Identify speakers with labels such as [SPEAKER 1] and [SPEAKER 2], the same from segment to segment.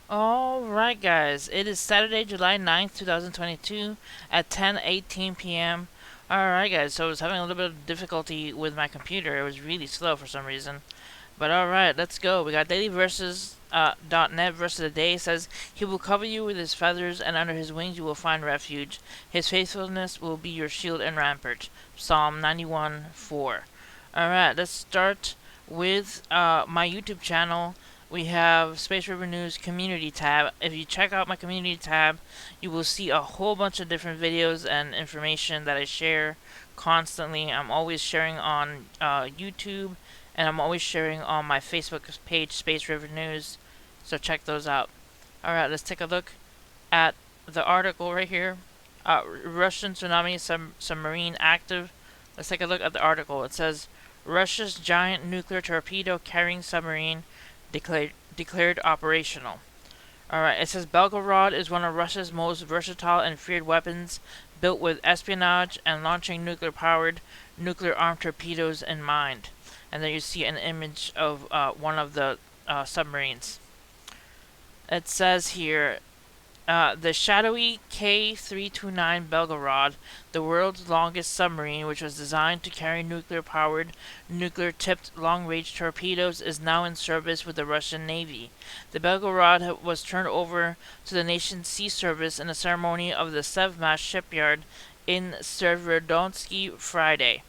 [SPEAKER 1] Alright, guys, it is Saturday, July 9th, 2022 at 10:18 p.m. Alright, guys, so I was having a little bit of difficulty with my computer. It was really slow for some reason. But alright, let's go. We got Daily Versus .net verse of the day. It says, "He will cover you with his feathers, and under his wings you will find refuge. His faithfulness will be your shield and rampart." Psalm 91:4. Alright, let's start with my YouTube channel. We have Space River News Community tab. If you check out my Community tab, you will see a whole bunch of different videos and information that I share constantly. I'm always sharing on YouTube, and I'm always sharing on my Facebook page, Space River News. So check those out. Alright, let's take a look at the article right here. Russian tsunami submarine active. Let's take a look at the article. It says, Russia's giant nuclear torpedo carrying submarine declared operational. Alright, it says Belgorod is one of Russia's most versatile and feared weapons, built with espionage and launching nuclear armed torpedoes in mind. And then you see an image of one of the submarines. It says here, the shadowy K-329 Belgorod, the world's longest submarine, which was designed to carry nuclear-powered, nuclear-tipped long-range torpedoes, is now in service with the Russian Navy. The Belgorod was turned over to the nation's sea service in a ceremony of the Sevmast shipyard in Severodonetsky Friday.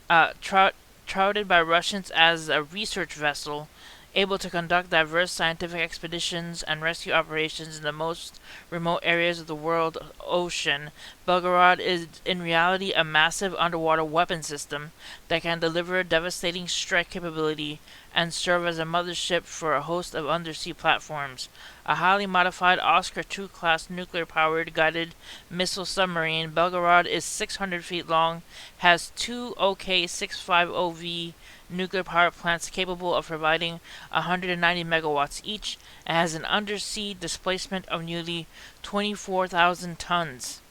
[SPEAKER 1] Touted by Russians as a research vessel, able to conduct diverse scientific expeditions and rescue operations in the most remote areas of the world ocean, Belgorod is in reality a massive underwater weapon system that can deliver devastating strike capability and serve as a mothership for a host of undersea platforms. A highly modified Oscar II class nuclear powered guided missile submarine, Belgorod is 600 feet long, has two OK 650V nuclear power plants capable of providing 190 megawatts each, and has an undersea displacement of nearly 24,000 tons.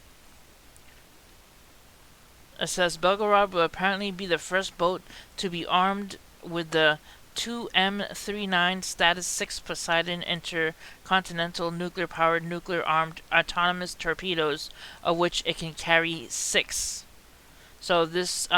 [SPEAKER 1] It says Belgorod will apparently be the first boat to be armed with the two M39 Status 6 Poseidon intercontinental nuclear-powered nuclear-armed autonomous torpedoes, of which it can carry 6. So these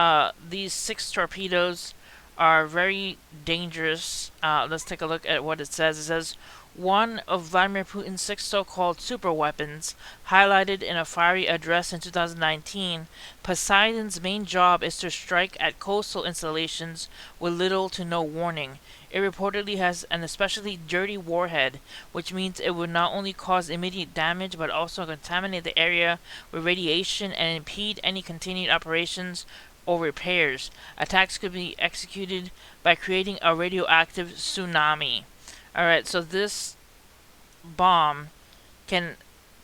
[SPEAKER 1] 6 torpedoes are very dangerous. Let's take a look at what it says. It says, one of Vladimir Putin's 6 so-called super weapons, highlighted in a fiery address in 2019, Poseidon's main job is to strike at coastal installations with little to no warning. It reportedly has an especially dirty warhead, which means it would not only cause immediate damage but also contaminate the area with radiation and impede any continued operations or repairs. Attacks could be executed by creating a radioactive tsunami. Alright, so this bomb can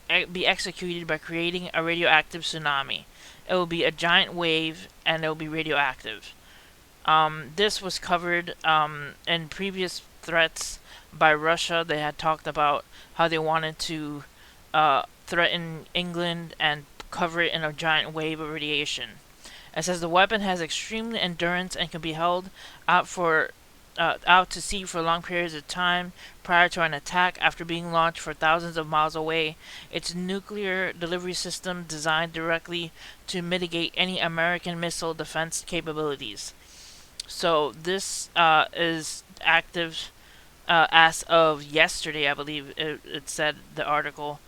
[SPEAKER 1] be executed by creating a radioactive tsunami. It will be a giant wave and it will be radioactive. This was covered in previous threats by Russia. They had talked about how they wanted to threaten England and cover it in a giant wave of radiation. It says the weapon has extreme endurance and can be held out to sea for long periods of time prior to an attack after being launched for thousands of miles away. Its nuclear delivery system designed directly to mitigate any American missile defense capabilities. So this is active as of yesterday, I believe it said the article.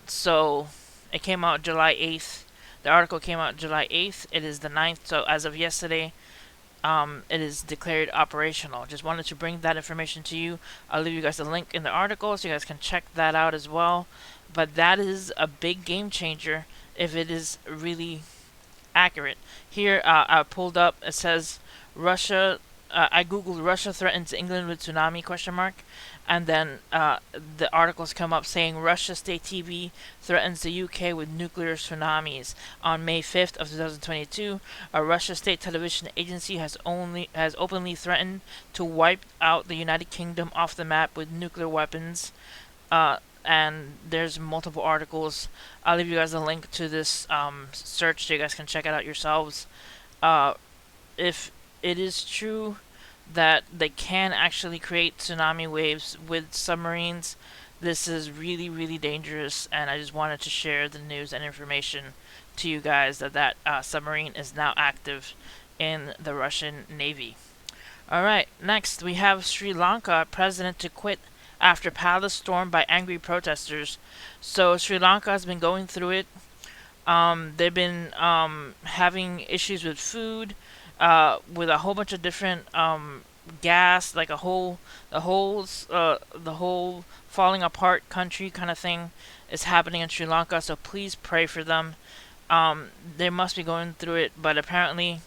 [SPEAKER 1] So it came out July 8th. The article came out July 8th. It is the 9th, so as of yesterday, it is declared operational. Just wanted to bring that information to you. I'll leave you guys a link in the article so you guys can check that out as well. But that is a big game changer if it is really accurate. Here, I pulled up, it says Russia, I googled Russia threatens England with tsunami question mark, and then the articles come up saying Russia state TV threatens the UK with nuclear tsunamis. On May 5th of 2022, a Russia state television agency has openly threatened to wipe out the United Kingdom off the map with nuclear weapons. And there's multiple articles. I'll leave you guys a link to this search so you guys can check it out yourselves. If it is true that they can actually create tsunami waves with submarines, This is really, really dangerous, and I just wanted to share the news and information to you guys that submarine is now active in the Russian Navy. Alright, next we have Sri Lanka president to quit after palace stormed by angry protesters. So Sri Lanka has been going through it. They've been having issues with food, with a whole bunch of different gas, like the whole falling apart country kind of thing is happening in Sri Lanka. So please pray for them. They must be going through it, but apparently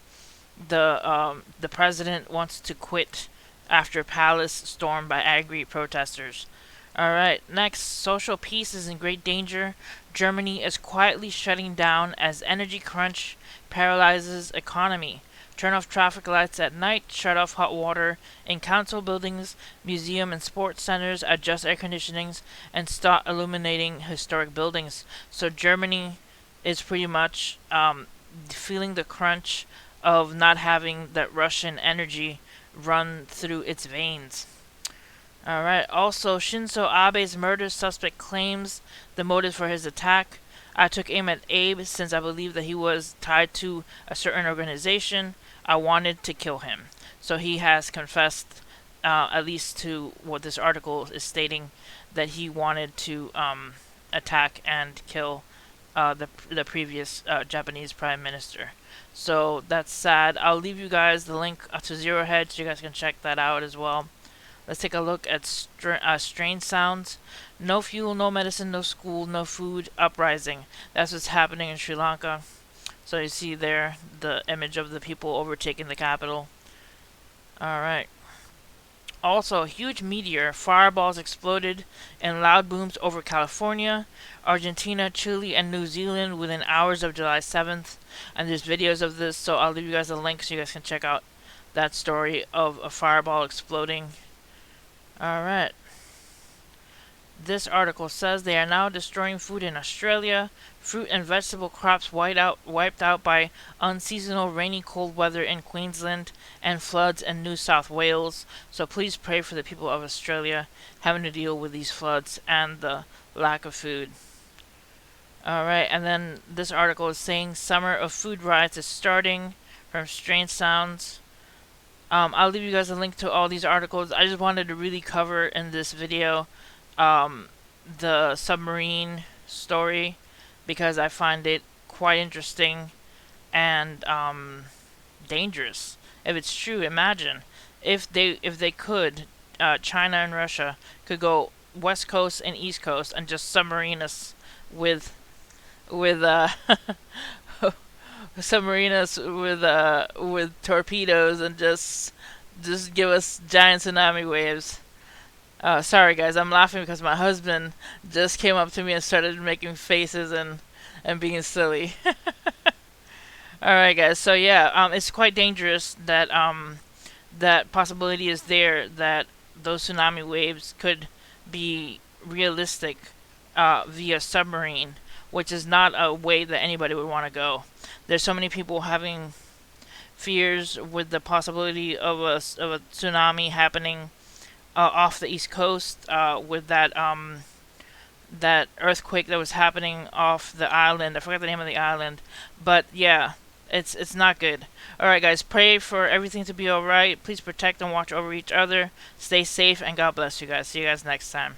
[SPEAKER 1] the president wants to quit after palace stormed by angry protesters. Alright, next, social peace is in great danger. Germany is quietly shutting down as energy crunch paralyzes economy. Turn off traffic lights at night, shut off hot water in council buildings, museum and sports centers, adjust air conditionings, and stop illuminating historic buildings. So Germany is pretty much feeling the crunch of not having that Russian energy run through its veins. Alright, also, Shinzo Abe's murder suspect claims the motive for his attack. I took aim at Abe since I believed that he was tied to a certain organization. I wanted to kill him. So he has confessed, at least to what this article is stating, that he wanted to attack and kill the previous Japanese prime minister. So that's sad. I'll leave you guys the link to Zero Hedge so you guys can check that out as well. Let's take a look at strange sounds. No fuel, no medicine, no school, no food, uprising. That's what's happening in Sri Lanka. So you see there the image of the people overtaking the capital. Alright. Also, a huge meteor, fireballs exploded in loud booms over California, Argentina, Chile, and New Zealand within hours of July 7th. And there's videos of this, so I'll leave you guys a link so you guys can check out that story of a fireball exploding. Alright. This article says they are now destroying food in Australia. Fruit and vegetable crops wiped out by unseasonal rainy cold weather in Queensland and floods in New South Wales. So please pray for the people of Australia having to deal with these floods and the lack of food. Alright, and then this article is saying Summer of Food Riots is starting from Strange Sounds. I'll leave you guys a link to all these articles. I just wanted to really cover in this video the submarine story because I find it quite interesting and dangerous. If it's true, imagine if they could, China and Russia could go west coast and east coast and just submarine us with submarine us with torpedoes and just give us giant tsunami waves. Sorry guys, I'm laughing because my husband just came up to me and started making faces and being silly. Alright guys, so yeah, it's quite dangerous that that possibility is there that those tsunami waves could be realistic via submarine, which is not a way that anybody would want to go. There's so many people having fears with the possibility of a tsunami happening off the east coast with that that earthquake that was happening off the island. I forgot the name of the island, but yeah, it's not good. Alright guys, pray for everything to be alright. Please protect and watch over each other. Stay safe and God bless you guys. See you guys next time.